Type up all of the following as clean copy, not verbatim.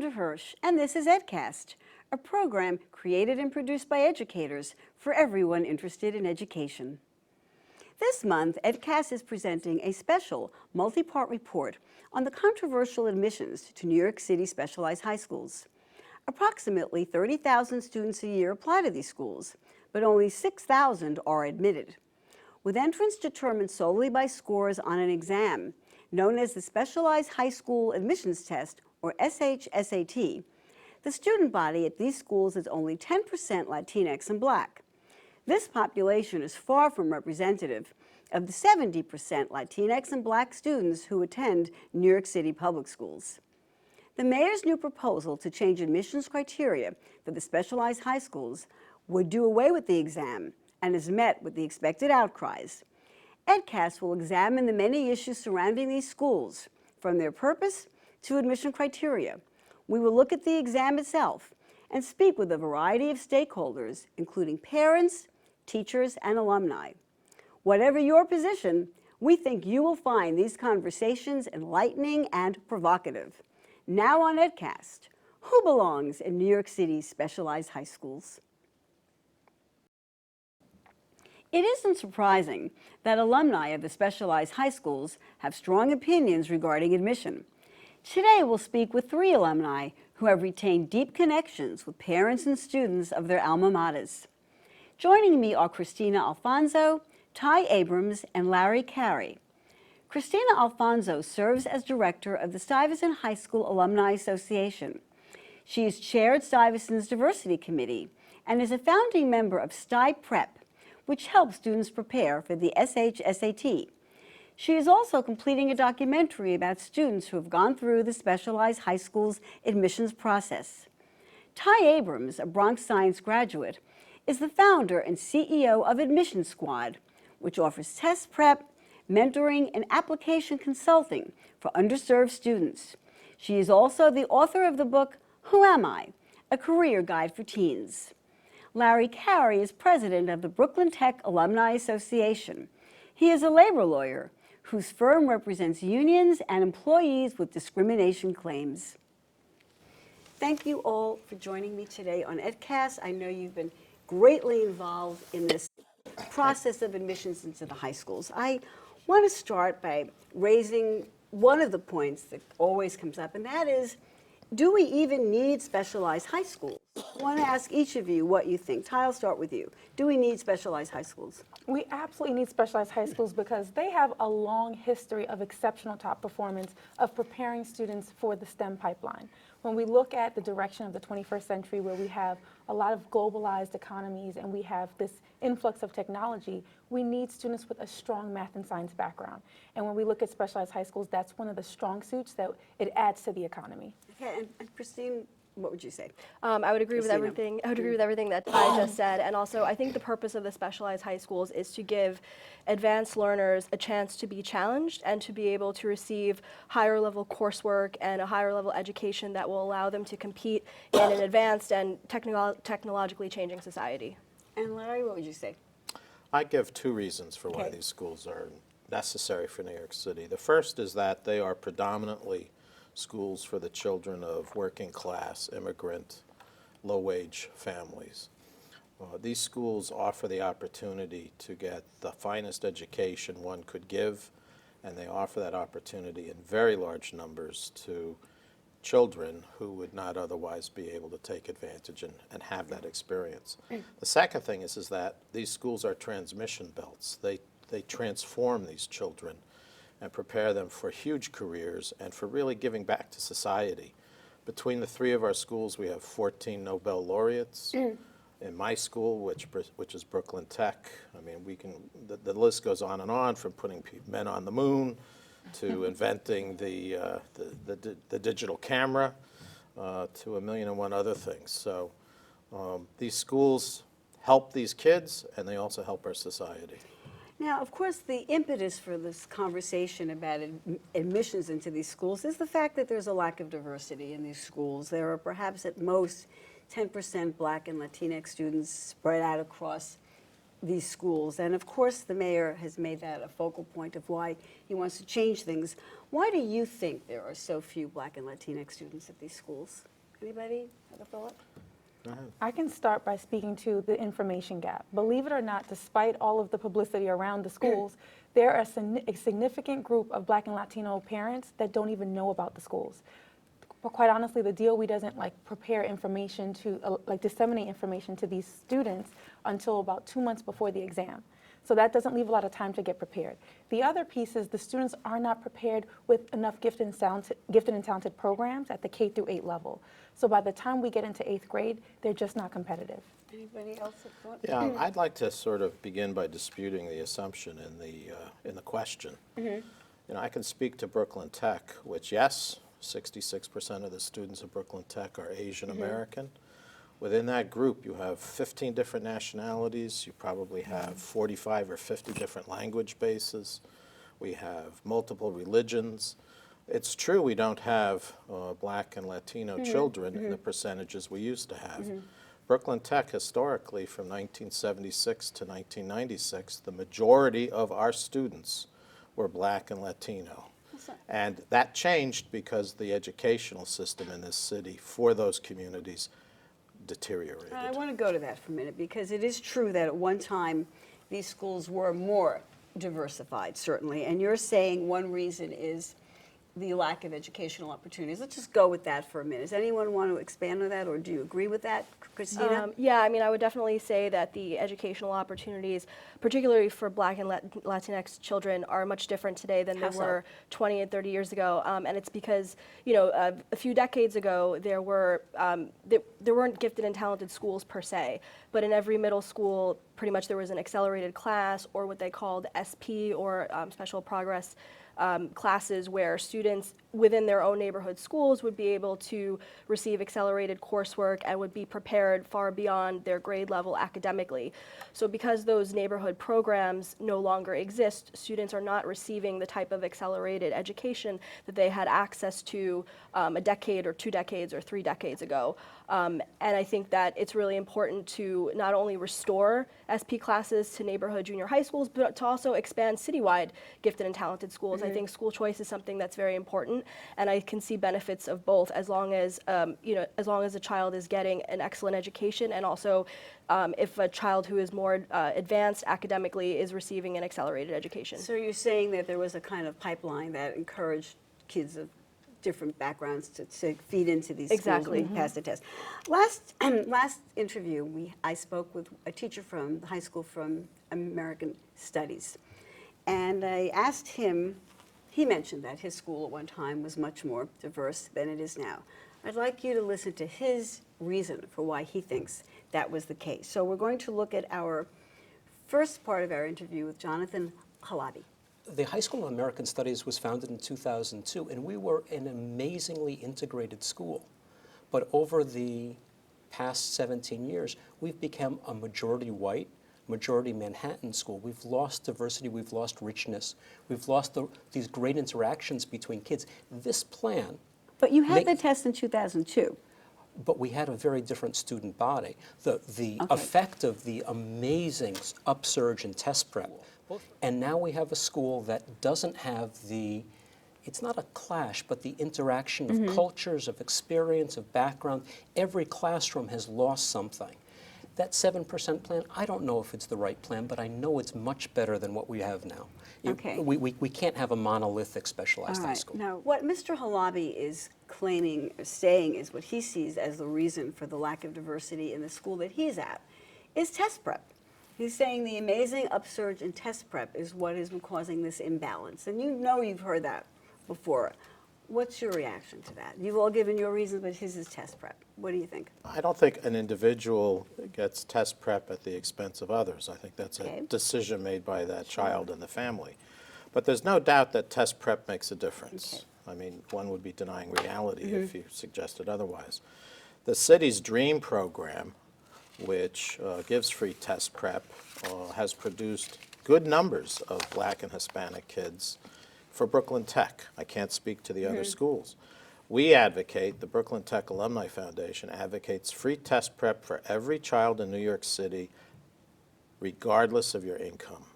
to Hirsch, and this is EdCast, a program created and produced by educators for everyone interested in education. This month, EdCast is presenting a special multi-part report on the controversial admissions to New York City specialized high schools. Approximately 30,000 students a year apply to these schools, but only 6,000 are admitted. With entrance determined solely by scores on an exam, known as the Specialized High School Admissions Test, or SHSAT, the student body at these schools is only 10% Latinx and Black. This population is far from representative of the 70% Latinx and Black students who attend New York City public schools. The mayor's new proposal to change admissions criteria for the specialized high schools would do away with the exam and is met with the expected outcries. EdCast will examine the many issues surrounding these schools, from their purpose to admission criteria. We will look at the exam itself and speak with a variety of stakeholders, including parents, teachers, and alumni. Whatever your position, we think you will find these conversations enlightening and provocative. Now on EdCast, who belongs in New York City's specialized high schools? It isn't surprising that alumni of the specialized high schools have strong opinions regarding admission. Today we'll speak with 3 alumni who have retained deep connections with parents and students of their alma maters. Joining me are Christina Alfonso, Ty Abrams, and Larry Carey. Christina Alfonso serves as director of the Stuyvesant High School Alumni Association. She has chaired Stuyvesant's Diversity Committee and is a founding member of Sty Prep, which helps students prepare for the SHSAT. She is also completing a documentary about students who have gone through the specialized high school's admissions process. Ty Abrams, a Bronx Science graduate, is the founder and CEO of Admission Squad, which offers test prep, mentoring, and application consulting for underserved students. She is also the author of the book, Who Am I? A Career Guide for Teens. Larry Carey is president of the Brooklyn Tech Alumni Association. He is a labor lawyer whose firm represents unions and employees with discrimination claims. Thank you all for joining me today on EdCast. I know you've been greatly involved in this process of admissions into the high schools. I want to start by raising one of the points that always comes up, and that is, do we even need specialized high schools? I want to ask each of you what you think. Ty, I'll start with you. Do we need specialized high schools? We absolutely need specialized high schools because they have a long history of exceptional top performance of preparing students for the STEM pipeline. When we look at the direction of the 21st century, where we have a lot of globalized economies and we have this influx of technology, we need students with a strong math and science background. And when we look at specialized high schools, that's one of the strong suits that it adds to the economy. Okay, and Christine, what would you say? I would agree with everything. I would agree with everything that Ty just said, and also I think the purpose of the specialized high schools is to give advanced learners a chance to be challenged and to be able to receive higher level coursework and a higher level education that will allow them to compete in an advanced and technologically changing society. And Larry, what would you say? I give 2 reasons for why these schools are necessary for New York City. The first is that they are predominantly schools for the children of working class, immigrant, low-wage families. These schools offer the opportunity to get the finest education one could give, and they offer that opportunity in very large numbers to children who would not otherwise be able to take advantage and have that experience. The second thing is that these schools are transmission belts. They transform these children and prepare them for huge careers and for really giving back to society. Between the 3 of our schools, we have 14 Nobel laureates. In my school, which is Brooklyn Tech, I mean, the list goes on from putting men on the moon to inventing the digital camera to a million and one other things. So these schools help these kids, and they also help our society. Now, of course, the impetus for this conversation about admissions into these schools is the fact that there's a lack of diversity in these schools. There are perhaps at most 10% Black and Latinx students spread out across these schools. And of course, the mayor has made that a focal point of why he wants to change things. Why do you think there are so few Black and Latinx students at these schools? Anybody have a thought? I can start by speaking to the information gap. Believe it or not, despite all of the publicity around the schools, there are a significant group of Black and Latino parents that don't even know about the schools. But quite honestly, the DOE doesn't prepare information to disseminate information to these students until about 2 months before the exam. So that doesn't leave a lot of time to get prepared. The other piece is the students are not prepared with enough gifted and talented programs at the K through 8 level. So by the time we get into 8th grade, they're just not competitive. Anybody else have thought? Yeah, I'd like to sort of begin by disputing the assumption in the question. You know, I can speak to Brooklyn Tech, which, yes, 66% of the students at Brooklyn Tech are Asian American. Within that group, you have 15 different nationalities. You probably have 45 or 50 different language bases. We have multiple religions. It's true we don't have Black and Latino children in the percentages we used to have. Brooklyn Tech, historically, from 1976 to 1996, the majority of our students were Black and Latino. And that changed because the educational system in this city for those communities deteriorated. I want to go to that for a minute because it is true that at one time these schools were more diversified, certainly. And you're saying one reason is the lack of educational opportunities. Let's just go with that for a minute. Does anyone want to expand on that, or do you agree with that, Christina? Yeah, I mean, I would definitely say that the educational opportunities, particularly for Black and Latinx children, are much different today than they were 20 and 30 years ago. And it's because, you know, a few decades ago, there weren't gifted and talented schools per se, but in every middle school, pretty much there was an accelerated class, or what they called SP, or special progress classes, where students within their own neighborhood schools would be able to receive accelerated coursework and would be prepared far beyond their grade level academically. So because those neighborhood programs no longer exist, students are not receiving the type of accelerated education that they had access to a decade or 2 decades or 3 decades ago. And I think that it's really important to not only restore SP classes to neighborhood junior high schools, but to also expand citywide gifted and talented schools. I think school choice is something that's very important, and I can see benefits of both as long as as long as a child is getting an excellent education, and also if a child who is more advanced academically is receiving an accelerated education. So you're saying that there was a kind of pipeline that encouraged kids of different backgrounds to feed into these schools and pass the test. Last interview, I spoke with a teacher from the high school from American Studies, and I asked him. He mentioned that his school at one time was much more diverse than it is now. I'd like you to listen to his reason for why he thinks that was the case. So we're going to look at our first part of our interview with Jonathan Halabi. The High School of American Studies was founded in 2002, and we were an amazingly integrated school. But over the past 17 years, we've become a majority white, majority Manhattan school. We've lost diversity, we've lost richness, we've lost these great interactions between kids. This plan... But you had the test in 2002. But we had a very different student body. The effect of the amazing upsurge in test prep, and now we have a school that doesn't have it's not a clash, but the interaction of cultures, of experience, of background. Every classroom has lost something. That 7% plan, I don't know if it's the right plan, but I know it's much better than what we have now. We can't have a monolithic specialized high school. Now, what Mr. Halabi is claiming, or saying, is what he sees as the reason for the lack of diversity in the school that he's at is test prep. He's saying the amazing upsurge in test prep is what has been causing this imbalance. And you know you've heard that before. What's your reaction to that? You've all given your reasons, but his is test prep. What do you think? I don't think an individual gets test prep at the expense of others. I think that's a decision made by that child and the family. But there's no doubt that test prep makes a difference. I mean, one would be denying reality if you suggested otherwise. The city's DREAM program, which gives free test prep, has produced good numbers of Black and Hispanic kids for Brooklyn Tech. I can't speak to the other schools. We advocate, the Brooklyn Tech Alumni Foundation advocates free test prep for every child in New York City, regardless of your income.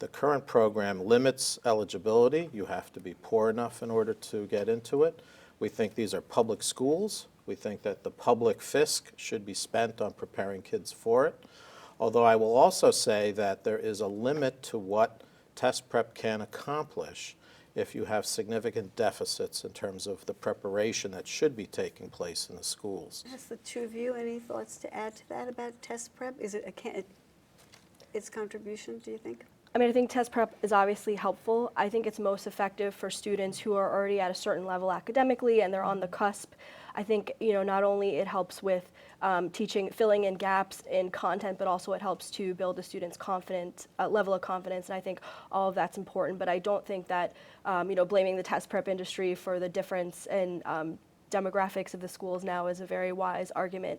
The current program limits eligibility. You have to be poor enough in order to get into it. We think these are public schools We think that the public fisc should be spent on preparing kids for it. Although I will also say that there is a limit to what test prep can accomplish if you have significant deficits in terms of the preparation that should be taking place in the schools. Has the two of you any thoughts to add to that about test prep? Is it its contribution, do you think? I mean, I think test prep is obviously helpful. I think it's most effective for students who are already at a certain level academically and they're on the cusp. I think, not only it helps with filling in gaps in content, but also it helps to build a student's level of confidence. And I think all of that's important. But I don't think that, blaming the test prep industry for the difference in demographics of the schools now is a very wise argument,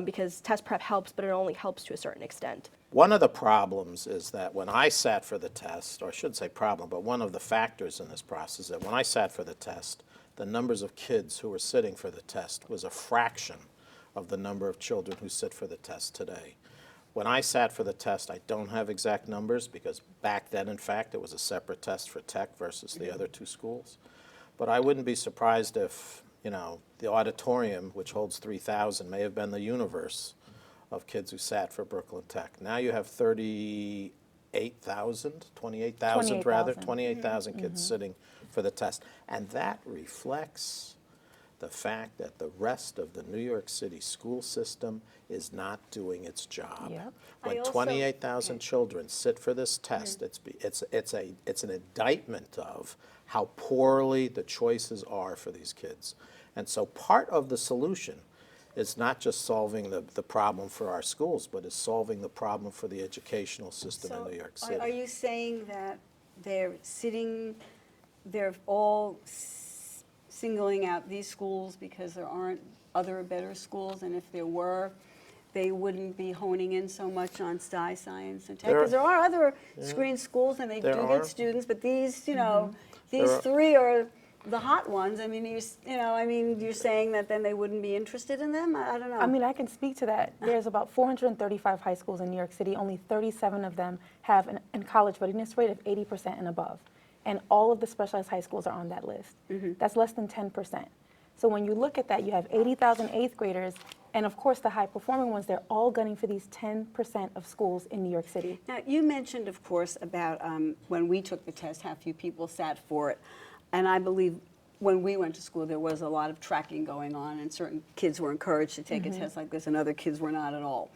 because test prep helps, but it only helps to a certain extent. One of the problems is that when I sat for the test, or I shouldn't say problem, but one of the factors in this process is that when I sat for the test, the numbers of kids who were sitting for the test was a fraction of the number of children who sit for the test today. When I sat for the test, I don't have exact numbers because back then, in fact, it was a separate test for tech versus the other two schools. But I wouldn't be surprised if, the auditorium, which holds 3,000, may have been the universe of kids who sat for Brooklyn Tech. Now you have 28,000 rather, 28,000 kids sitting for the test. And that reflects the fact that the rest of the New York City school system is not doing its job. Yep. When 28,000 children sit for this test, it's an indictment of how poorly the choices are for these kids. And so part of the solution is not just solving the problem for our schools, but is solving the problem for the educational system in New York City. Are you saying that they're all singling out these schools because there aren't other better schools, and if there were, they wouldn't be honing in so much on STI, science, and tech? Because there are other screen schools, and they do get students, but these, these three are the hot ones. I mean, you're saying that then they wouldn't be interested in them? I don't know. I mean, I can speak to that. There's about 435 high schools in New York City. Only 37 of them have a college readiness rate of 80% and above. And all of the specialized high schools are on that list. That's less than 10%. So when you look at that, you have 80,000 eighth graders, and of course the high-performing ones, they're all gunning for these 10% of schools in New York City. Now, you mentioned, of course, about when we took the test, how few people sat for it. And I believe when we went to school, there was a lot of tracking going on, and certain kids were encouraged to take a test like this, and other kids were not at all.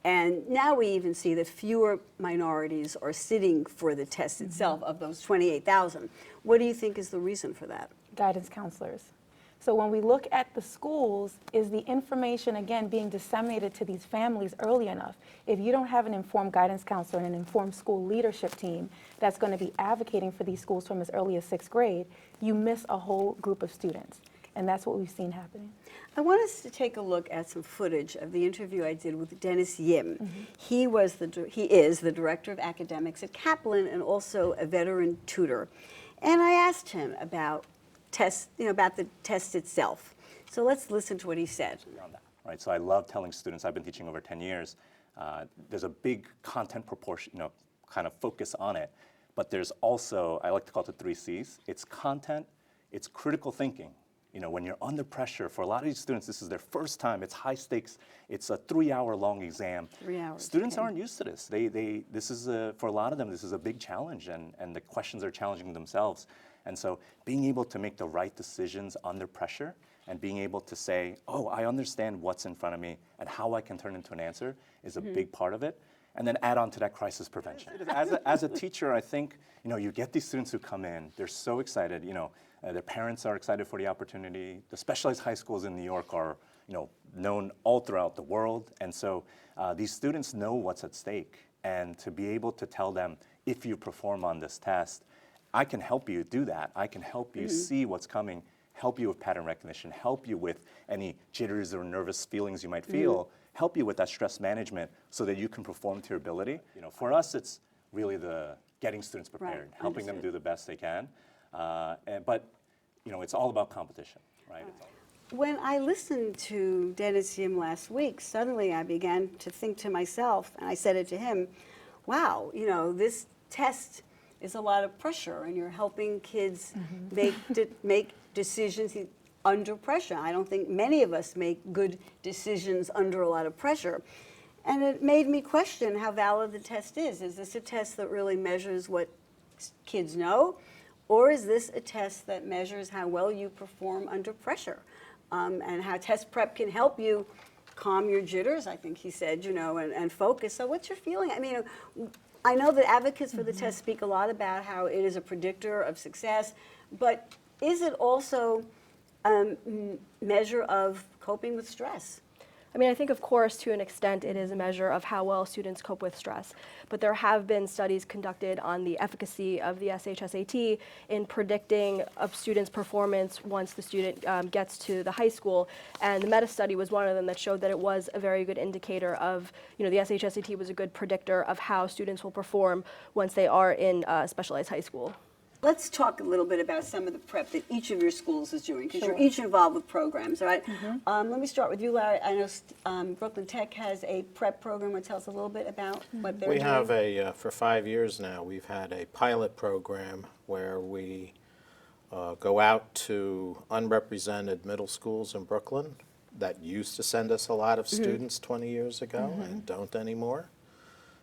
And now we even see that fewer minorities are sitting for the test itself of those 28,000. What do you think is the reason for that? Guidance counselors. So when we look at the schools, is the information, again, being disseminated to these families early enough? If you don't have an informed guidance counselor and an informed school leadership team that's going to be advocating for these schools from as early as 6th grade, you miss a whole group of students. And that's what we've seen happening. I want us to take a look at some footage of the interview I did with Dennis Yim. He is the director of academics at Kaplan and also a veteran tutor. And I asked him about about the test itself. So let's listen to what he said. Right, so I love telling students, I've been teaching over 10 years, there's a big content proportion, kind of focus on it, but there's also, I like to call it the 3 C's. It's content, it's critical thinking. When you're under pressure, for a lot of these students, this is their first time, it's high stakes, it's a 3-hour-long exam. 3 hours. Students aren't used to this. This is, for a lot of them, this is a big challenge, and the questions are challenging themselves. And so being able to make the right decisions under pressure and being able to say, oh, I understand what's in front of me and how I can turn into an answer is a big part of it. And then add on to that crisis prevention. As a teacher, I think, you get these students who come in, they're so excited, their parents are excited for the opportunity. The specialized high schools in New York are, known all throughout the world. And so these students know what's at stake. And to be able to tell them, if you perform on this test, I can help you do that. I can help you see what's coming, help you with pattern recognition, help you with any jitters or nervous feelings you might feel, help you with that stress management so that you can perform to your ability. For us, it's really the getting students prepared, helping them do the best they can. But it's all about competition, right? When I listened to Dennis Yim last week, suddenly I began to think to myself, and I said it to him, wow, this test is a lot of pressure, and you're helping kids make decisions. under pressure. I don't think many of us make good decisions under a lot of pressure. And it made me question how valid the test is. Is this a test that really measures what kids know? Or is this a test that measures how well you perform under pressure? And how test prep can help you calm your jitters, I think he said, and focus. So what's your feeling? I mean, I know that advocates for the test speak a lot about how it is a predictor of success, but is it also a measure of coping with stress? I mean, I think, of course, to an extent, it is a measure of how well students cope with stress. But there have been studies conducted on the efficacy of the SHSAT in predicting a student's performance once the student gets to the high school. And the meta study was one of them that showed that it was a very good indicator of, the SHSAT was a good predictor of how students will perform once they are in specialized high school. Let's talk a little bit about some of the prep that each of your schools is doing, because you're each involved with programs, all right? Let me start with you, Larry. I know Brooklyn Tech has a prep program. Want to tell us a little bit about what they're doing? We have for 5 years now, we've had a pilot program where we go out to unrepresented middle schools in Brooklyn that used to send us a lot of students 20 years ago and don't anymore.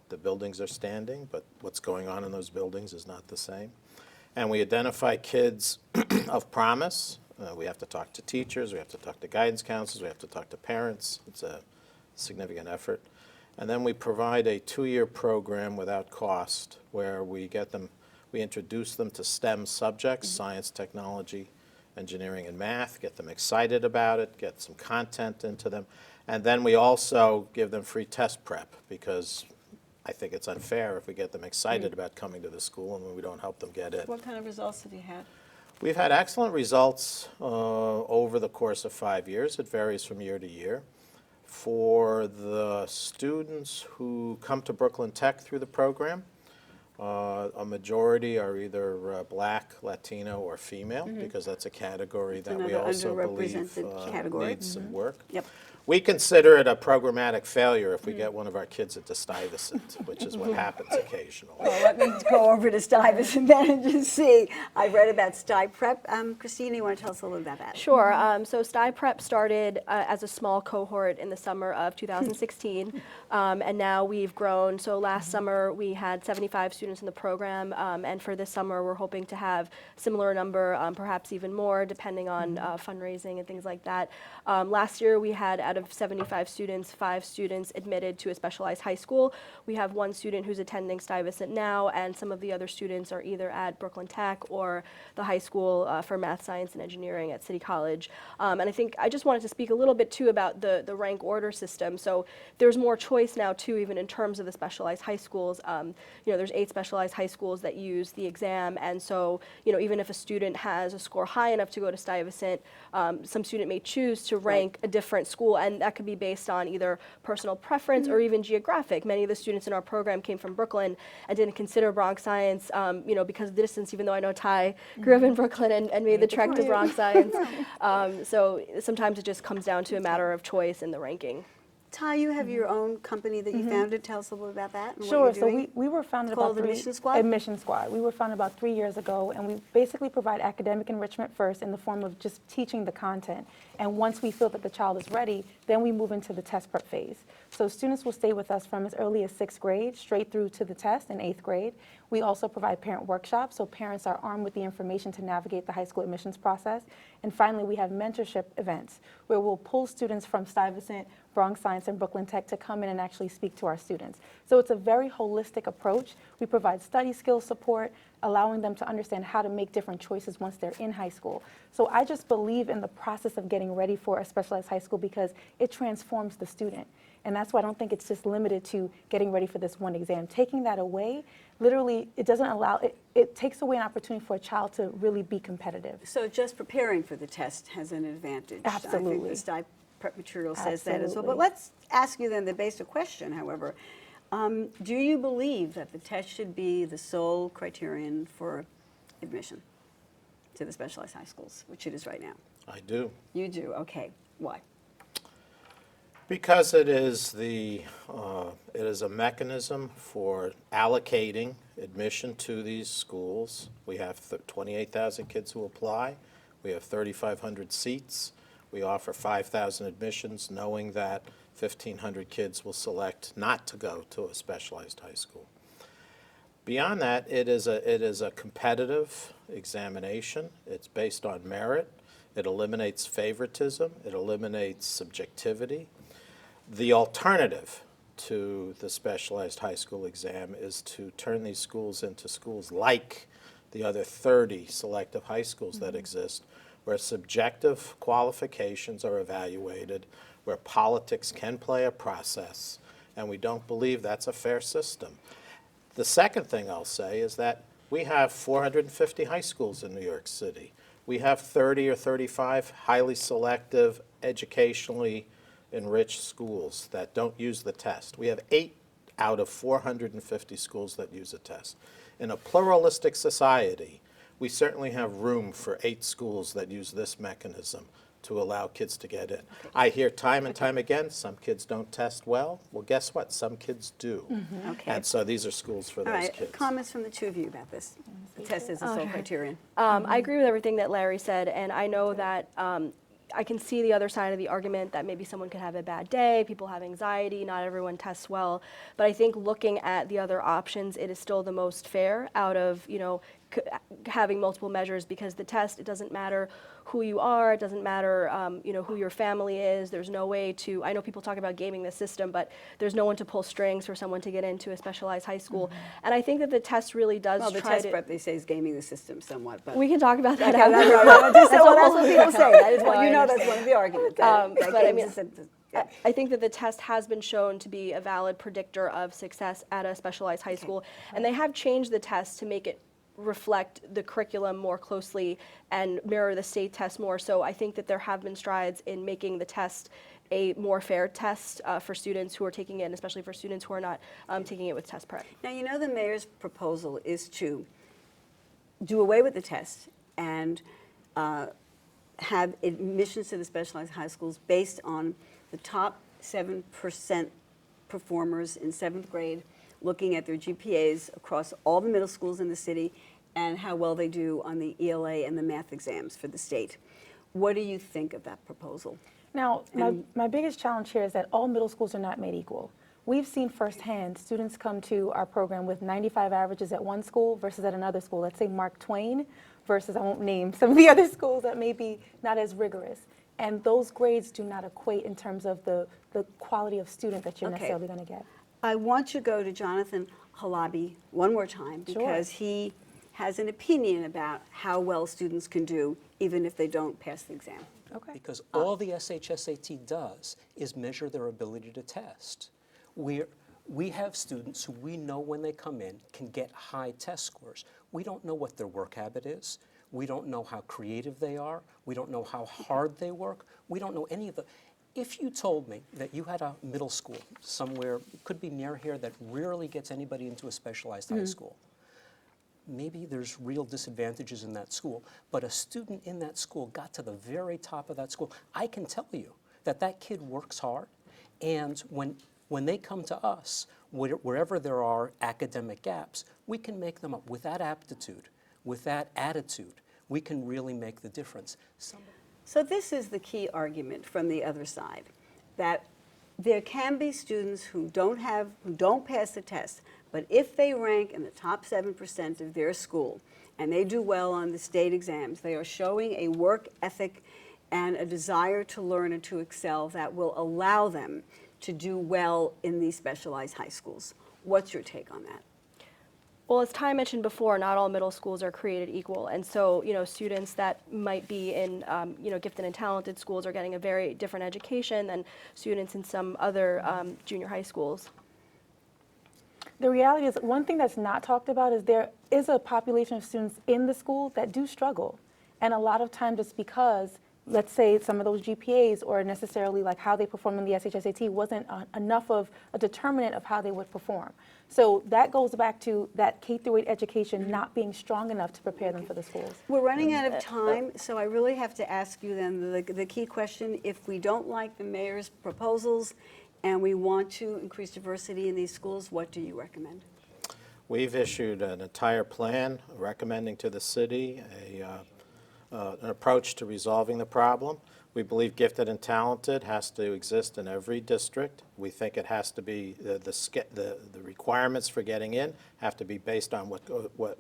The buildings are standing, but what's going on in those buildings is not the same. And we identify kids of promise. We have to talk to teachers, we have to talk to guidance counselors, we have to talk to parents. It's a significant effort. And then we provide a 2-year program without cost where we introduce them to STEM subjects, science, technology, engineering, and math, get them excited about it, get some content into them. And then we also give them free test prep, because I think it's unfair if we get them excited about coming to the school and we don't help them get in. What kind of results have you had? We've had excellent results over the course of 5 years. It varies from year to year. For the students who come to Brooklyn Tech through the program, a majority are either Black, Latino, or female, because that's a category that we another also believe underrepresented category. needs some work. Yep. We consider it a programmatic failure if we get one of our kids into Stuyvesant, which is what happens occasionally. Well, let me go over to Stuyvesant then and just see. I read about Sty Prep. Christina, you want to tell us a little bit about that? Sure. So Sty Prep started as a small cohort in the summer of 2016, and now we've grown. So last summer we had 75 students in the program, and for this summer we're hoping to have similar number, perhaps even more, depending on fundraising and things like that. Last year we had, out of 75 students, 5 students admitted to a specialized high school. We have 1 student who's attending Stuyvesant now, and some of the other students are either at Brooklyn Tech or the high school for math, science, and engineering at City College. And I think I just wanted to speak a little bit too about the rank order system. So there's more choice now too, even in terms of the specialized high schools. There's 8 specialized high schools that use the exam, and so even if a student has a score high enough to go to Stuyvesant, some student may choose to rank a different school, and that could be based on either personal preference or even geographic. Many of the students in our program came from Brooklyn and didn't consider Bronx Science, because of the distance, even though I know Ty grew up in Brooklyn and made the trek to Bronx Science. So sometimes it just comes down to a matter of choice in the ranking. Ty, you have your own company that you founded. Tell us a little bit about that. And Sure. What you're So doing. we were founded Called about Admission Squad? Admission Squad. We were founded about 3 years ago, and we basically provide academic enrichment first in the form of just teaching the content. And once we feel that the child is ready, then we move into the test prep phase. So students will stay with us from as early as 6th grade straight through to the test in 8th grade. We also provide parent workshops, so parents are armed with the information to navigate the high school admissions process. And finally, we have mentorship events where we'll pull students from Stuyvesant, Bronx Science, and Brooklyn Tech to come in and actually speak to our students. So it's a very holistic approach. We provide study skills support, allowing them to understand how to make different choices once they're in high school. So I just believe in the process of getting ready for a specialized high school because it transforms the student. And that's why I don't think it's just limited to getting ready for this one exam. Taking that away, literally, it doesn't allow, it takes away an opportunity for a child to really be competitive. So just preparing for the test has an advantage. I think Absolutely. the Sty Prep material says that as well. Absolutely. But let's ask you then the basic question, however. Do you believe that the test should be the sole criterion for admission to the specialized high schools, which it is right now? I do. You do, okay. Why? Because it is a mechanism for allocating admission to these schools. We have 28,000 kids who apply. We have 3,500 seats. We offer 5,000 admissions, knowing that 1,500 kids will select not to go to a specialized high school. Beyond that, it is a competitive examination. It's based on merit. It eliminates favoritism. It eliminates subjectivity. The alternative to the specialized high school exam is to turn these schools into schools like the other 30 selective high schools that exist, where subjective qualifications are evaluated, where politics can play a process, and we don't believe that's a fair system. The second thing I'll say is that we have 450 high schools in New York City. We have 30 or 35 highly selective, educationally enriched schools that don't use the test. We have 8 out of 450 schools that use a test. In a pluralistic society, we certainly have room for 8 schools that use this mechanism to allow kids to get in. I hear time and time again, some kids don't test well. Well, guess what? Some kids do. Okay. And so these are schools for All those right, kids. comments from the two of you about this. The test is the sole criterion. I agree with everything that Larry said, and I know that I can see the other side of the argument that maybe someone could have a bad day, people have anxiety, not everyone tests well. But I think looking at the other options, it is still the most fair out of, having multiple measures, because the test, it doesn't matter who you are, it doesn't matter, who your family is. There's no way to, I know people talk about gaming the system, but there's no one to pull strings for someone to get into a specialized high school. And I think that the test really does Well, the try test to. prep, they say, is gaming the system somewhat, but. We can talk about that Okay, after. that's right. That's a what whole people say. That is what, I that's one of the arguments. that but I games mean, the system. I think that the test has been shown to be a valid predictor of success at a specialized high school, and they have changed the test to make it reflect the curriculum more closely and mirror the state test more. So I think that there have been strides in making the test a more fair test for students who are taking it, and especially for students who are not taking it with test prep. Now, the mayor's proposal is to do away with the test and have admissions to the specialized high schools based on the top 7% performers in 7th grade, looking at their GPAs across all the middle schools in the city and how well they do on the ELA and the math exams for the state. What do you think of that proposal? Now, my biggest challenge here is that all middle schools are not made equal. We've seen firsthand students come to our program with 95 averages at one school versus at another school. Let's say Mark Twain versus, I won't name some of the other schools that may be not as rigorous. And those grades do not equate in terms of the quality of student that you're necessarily going to get. I want to go to Jonathan Halabi one more time because he has an opinion about how well students can do even if they don't pass the exam. Okay. Because all the SHSAT does is measure their ability to test. We have students who we know when they come in can get high test scores. We don't know what their work habit is. We don't know how creative they are. We don't know how hard they work. We don't know any of the. If you told me that you had a middle school somewhere, it could be near here, that rarely gets anybody into a specialized high school, maybe there's real disadvantages in that school, but a student in that school got to the very top of that school, I can tell you that that kid works hard, and when they come to us, wherever there are academic gaps, we can make them up with that aptitude, with that attitude. We can really make the difference. So this is the key argument from the other side, that there can be students who don't pass the test, but if they rank in the top 7% of their school and they do well on the state exams, they are showing a work ethic and a desire to learn and to excel that will allow them to do well in these specialized high schools. What's your take on that? Well, as Ty mentioned before, not all middle schools are created equal, and so students that might be in gifted and talented schools are getting a very different education than students in some other junior high schools. The reality is, one thing that's not talked about is there is a population of students in the school that do struggle, and a lot of times it's because, let's say, some of those GPAs or necessarily like how they perform in the SHSAT wasn't enough of a determinant of how they would perform. So that goes back to that K-8 education not being strong enough to prepare them for the schools. We're running out of time, so I really have to ask you then the key question. If we don't like the mayor's proposals and we want to increase diversity in these schools, what do you recommend? We've issued an entire plan recommending to the city an approach to resolving the problem. We believe gifted and talented has to exist in every district. We think it has to be, the requirements for getting in have to be based on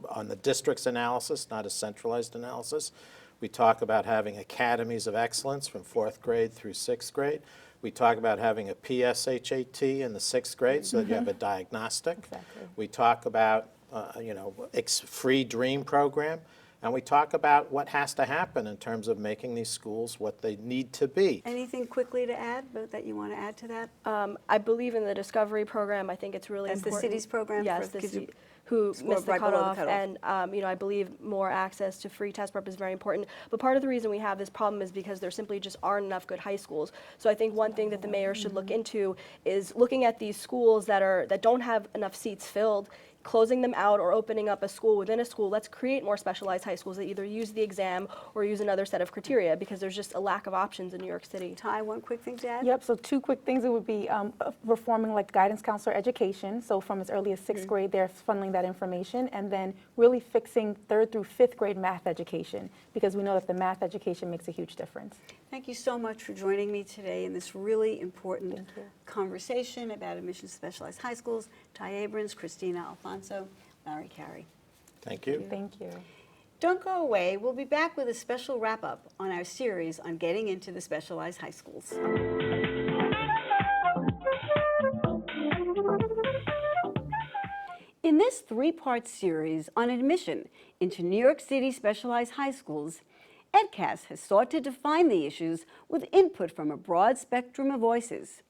on the district's analysis, not a centralized analysis. We talk about having academies of excellence from 4th grade through 6th grade. We talk about having a PSHAT in the 6th grade so that you have a diagnostic. Exactly. We talk about, free DREAM program. And we talk about what has to happen in terms of making these schools what they need to be. Anything quickly to add that you want to add to that? I believe in the Discovery program. I think it's really That's the important. city's program Yes, for the kids who score missed the right below the cutoff. cutoff. And I believe more access to free test prep is very important. But part of the reason we have this problem is because there simply just aren't enough good high schools. So I think one thing that the mayor should look into is looking at these schools that don't have enough seats filled, closing them out or opening up a school within a school. Let's create more specialized high schools that either use the exam or use another set of criteria, because there's just a lack of options in New York City. Ty, one quick thing to add? Yep, so 2 quick things. It would be reforming like guidance counselor education. So from as early as 6th grade, they're funneling that information, and then really fixing 3rd through 5th grade math education, because we know that the math education makes a huge difference. Thank you so much for joining me today in this really important conversation about admissions to specialized high schools. Ty Abrams, Christina Alfonso, Larry Carey. Thank you. Thank you. Don't go away. We'll be back with a special wrap-up on our series on getting into the specialized high schools. In this 3-part series on admission into New York City specialized high schools, EdCast has sought to define the issues with input from a broad spectrum of voices.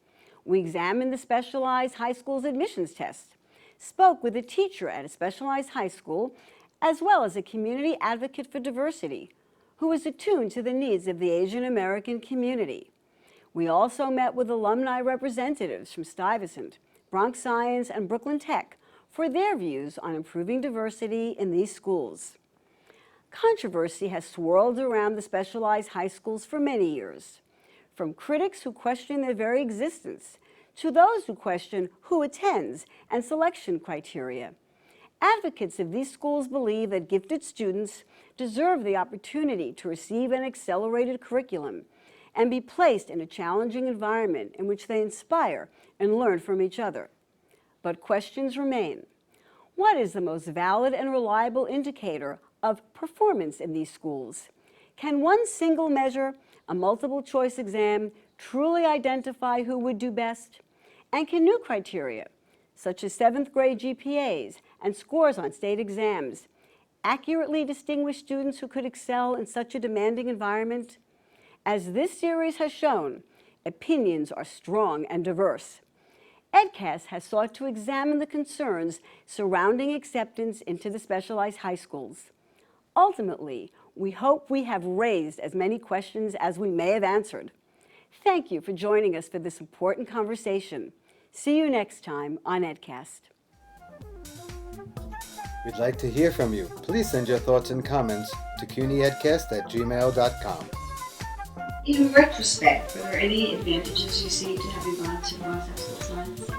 We examined the specialized high school's admissions test, spoke with a teacher at a specialized high school, as well as a community advocate for diversity, who is attuned to the needs of the Asian American community. We also met with alumni representatives from Stuyvesant, Bronx Science, and Brooklyn Tech for their views on improving diversity in these schools. Controversy has swirled around the specialized high schools for many years, from critics who question their very existence to those who question who attends and selection criteria. Advocates of these schools believe that gifted students deserve the opportunity to receive an accelerated curriculum and be placed in a challenging environment in which they inspire and learn from each other. But questions remain. What is the most valid and reliable indicator of performance in these schools? Can one single measure, a multiple choice exam, truly identify who would do best? And can new criteria, such as 7th grade GPAs and scores on state exams, accurately distinguish students who could excel in such a demanding environment? As this series has shown, opinions are strong and diverse. EdCast has sought to examine the concerns surrounding acceptance into the specialized high schools. Ultimately, we hope we have raised as many questions as we may have answered. Thank you for joining us for this important conversation. See you next time on EdCast. We'd like to hear from you. Please send your thoughts and comments to cunyedcast@gmail.com. In retrospect, were there any advantages you see to having gone to Bronx High School of Science?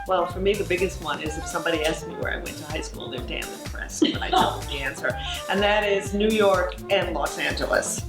Well, for me, the biggest one is if somebody asks me where I went to high school, they're damn impressed when I tell them the answer. And that is New York and Los Angeles.